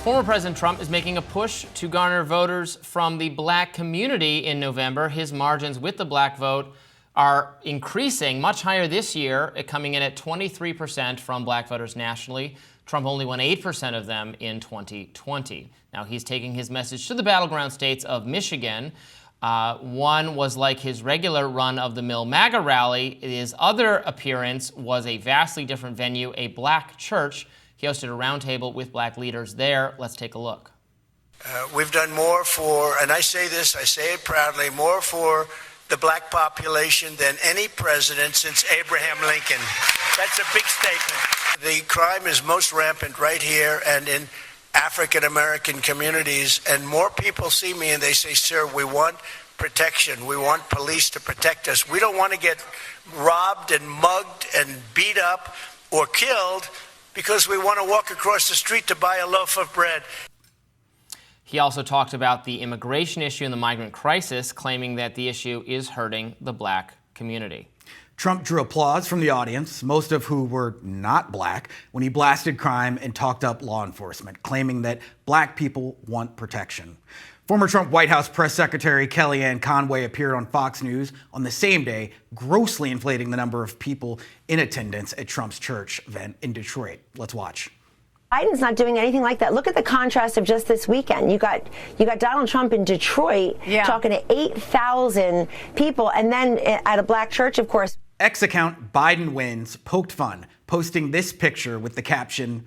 Former President Trump is making a push to garner voters from the black community in November. His margins with the black vote are increasing much higher this year, coming in at 23% from black voters nationally. Trump only won 8% of them in 2020. Now he's taking his message to the battleground states of Michigan. One was like his regular run-of-the-mill MAGA rally. His other appearance was a vastly different venue, a black church. He hosted a roundtable with black leaders there. Let's take a look. We've done more for, and I say this, I say it proudly, more for the black population than any president since Abraham Lincoln. That's a big statement. The crime is most rampant right here and in African-American communities, and more people see me and they say, sir, we want protection. We want police to protect us. We don't want to get robbed and mugged and beat up or killed because we want to walk across the street to buy a loaf of bread. He also talked about the immigration issue and the migrant crisis, claiming that the issue is hurting the black community. Trump drew applause from the audience, most of who were not black, when he blasted crime and talked up law enforcement, claiming that black people want protection. Former Trump White House Press Secretary Kellyanne Conway appeared on Fox News on the same day, grossly inflating the number of people in attendance at Trump's church event in Detroit. Let's watch. Biden's not doing anything like that. Look at the contrast of just this weekend. You got Donald Trump in Detroit talking to 8,000 people, and then at a black church, of course. X account Biden Wins poked fun, posting this picture with the caption,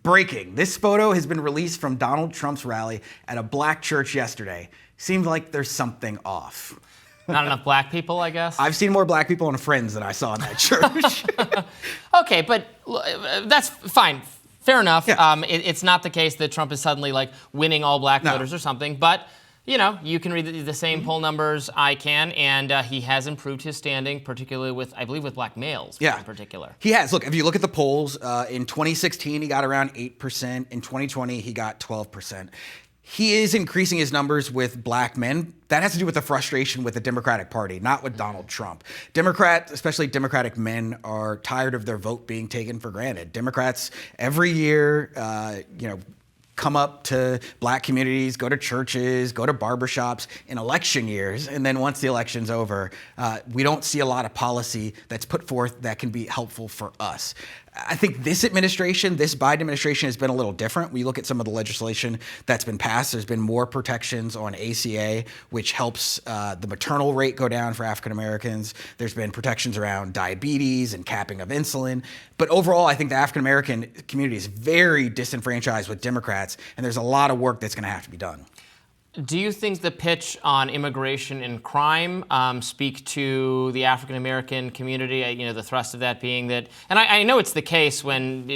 "Breaking. This photo has been released from Donald Trump's rally at a black church yesterday. Seems like there's something off." Not enough black people, I guess? I've seen more black people and friends than I saw in that church. Okay, but that's fine. Fair enough. Yeah. It's not the case that Trump is suddenly like winning all black voters or something, but you know, you can read the same poll numbers I can, and he has improved his standing, particularly with, I believe, with black males in particular. He has. Look, if you look at the polls, in 2016, he got around 8%. In 2020, he got 12%. He is increasing his numbers with black men. That has to do with the frustration with the Democratic Party, not with Donald Trump. Democrats, especially Democratic men, are tired of their vote being taken for granted. Democrats every year, come up to black communities, go to churches, go to barbershops in election years. And then once the election's over, we don't see a lot of policy that's put forth that can be helpful for us. I think this administration, this Biden administration, has been a little different. We look at some of the legislation that's been passed. There's been more protections on ACA, which helps the maternal rate go down for African Americans. There's been protections around diabetes and capping of insulin. But overall, I think the African American community is very disenfranchised with Democrats, and there's a lot of work that's going to have to be done. Do you think the pitch on immigration and crime speak to the African-American community? The thrust of that being that, and I know it's the case when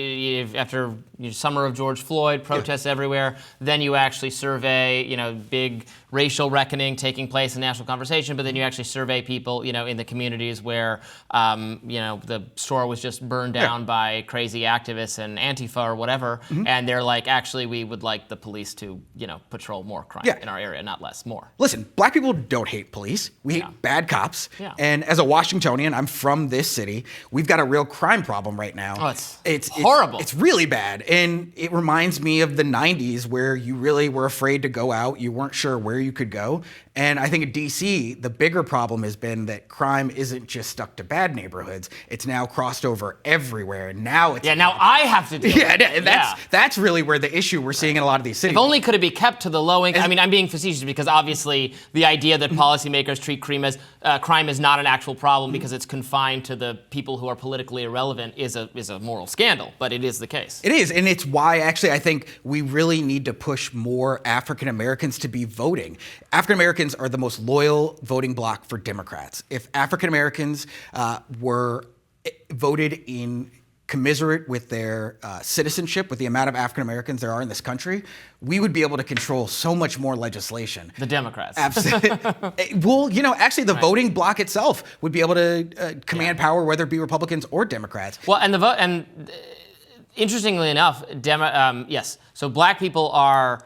after summer of George Floyd, protests everywhere, then you actually survey, big racial reckoning taking place in national conversation, but then you actually survey people, in the communities where, the store was just burned down by crazy activists and Antifa or whatever, and they're like, actually, we would like the police to, patrol more crime in our area, not less, more. Listen, black people don't hate police. We hate bad cops. Yeah. And as a Washingtonian, I'm from this city. We've got a real crime problem right now. Oh, it's horrible. It's really bad. And it reminds me of the 90s where you really were afraid to go out. You weren't sure where you could go. And I think in DC, the bigger problem has been that crime isn't just stuck to bad neighborhoods. It's now crossed over everywhere. And now it's... now I have to do it. That's really where the issue we're seeing in a lot of these cities. If only could it be kept to the low income. I mean, I'm being facetious because obviously the idea that policymakers treat crime as not an actual problem because it's confined to the people who are politically irrelevant is a moral scandal. But it is the case. It is. And it's why actually I think we really need to push more African Americans to be voting. African Americans are the most loyal voting bloc for Democrats. If African Americans were voted in commensurate with their citizenship, with the amount of African Americans there are in this country, we would be able to control so much more legislation. The Democrats. Absolutely. Well, actually the voting bloc itself would be able to command power, whether it be Republicans or Democrats. Well, and interestingly enough, yes. So black people are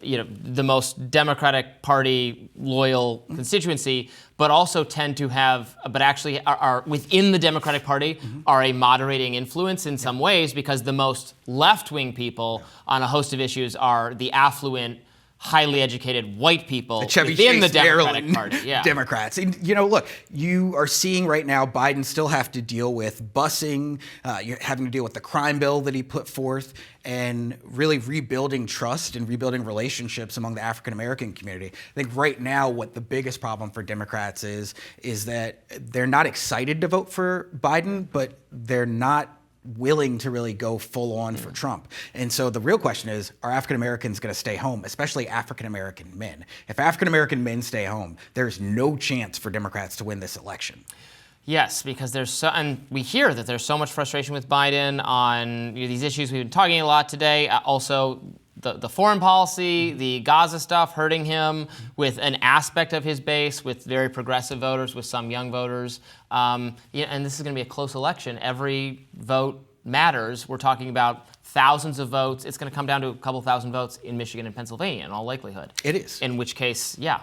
the most Democratic Party loyal constituency, but also tend to have, but actually are within the Democratic Party are a moderating influence in some ways, because the most left-wing people on a host of issues are the affluent, highly educated white people within the Democratic Party. Yeah. Democrats. And, look, you are seeing right now Biden still have to deal with busing, you're having to deal with the crime bill that he put forth, and really rebuilding trust and rebuilding relationships among the African American community. I think right now what the biggest problem for Democrats is that they're not excited to vote for Biden, but they're not willing to really go full on for Trump. And so the real question is, are African Americans going to stay home, especially African American men? If African American men stay home, there's no chance for Democrats to win this election. Yes, because and we hear that there's so much frustration with Biden on these issues we've been talking a lot today. Also, the foreign policy, the Gaza stuff hurting him with an aspect of his base, with very progressive voters, with some young voters. And this is going to be a close election. Every vote matters. We're talking about thousands of votes. It's going to come down to a couple thousand votes in Michigan and Pennsylvania in all likelihood. It is. In which case, yeah.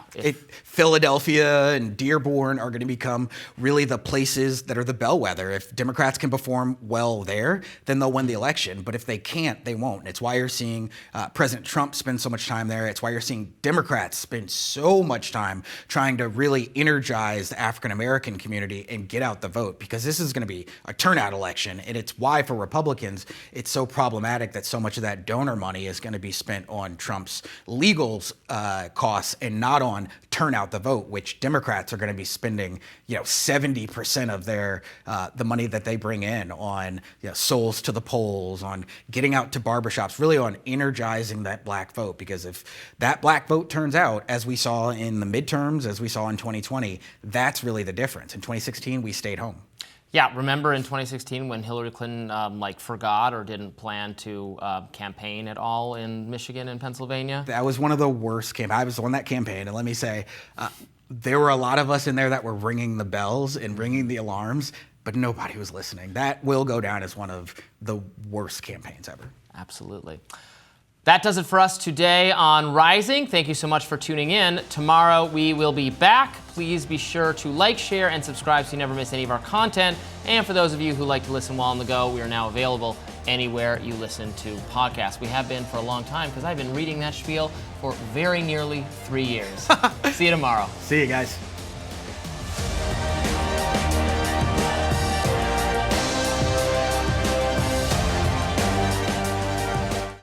Philadelphia and Dearborn are going to become really the places that are the bellwether. If Democrats can perform well there, then they'll win the election. But if they can't, they won't. It's why you're seeing President Trump spend so much time there. It's why you're seeing Democrats spend so much time trying to really energize the African American community and get out the vote, because this is going to be a turnout election. And it's why for Republicans, it's so problematic that so much of that donor money is going to be spent on Trump's legal costs and not on turnout the vote, which Democrats are going to be spending 70% of their the money that they bring in on souls to the polls, on getting out to barbershops, really on energizing that black vote. Because if that black vote turns out, as we saw in the midterms, as we saw in 2020, that's really the difference. In 2016, we stayed home. Yeah, remember in 2016 when Hillary Clinton forgot or didn't plan to campaign at all in Michigan and Pennsylvania? That was one of the worst campaigns. I was on that campaign, and let me say, there were a lot of us in there that were ringing the bells and ringing the alarms, but nobody was listening. That will go down as one of the worst campaigns ever. Absolutely. That does it for us today on Rising. Thank you so much for tuning in. Tomorrow we will be back. Please be sure to like, share, and subscribe so you never miss any of our content. And for those of you who like to listen while on the go, we are now available anywhere you listen to podcasts. We have been for a long time, because I've been reading that spiel for very nearly 3 years. See you tomorrow. See you guys.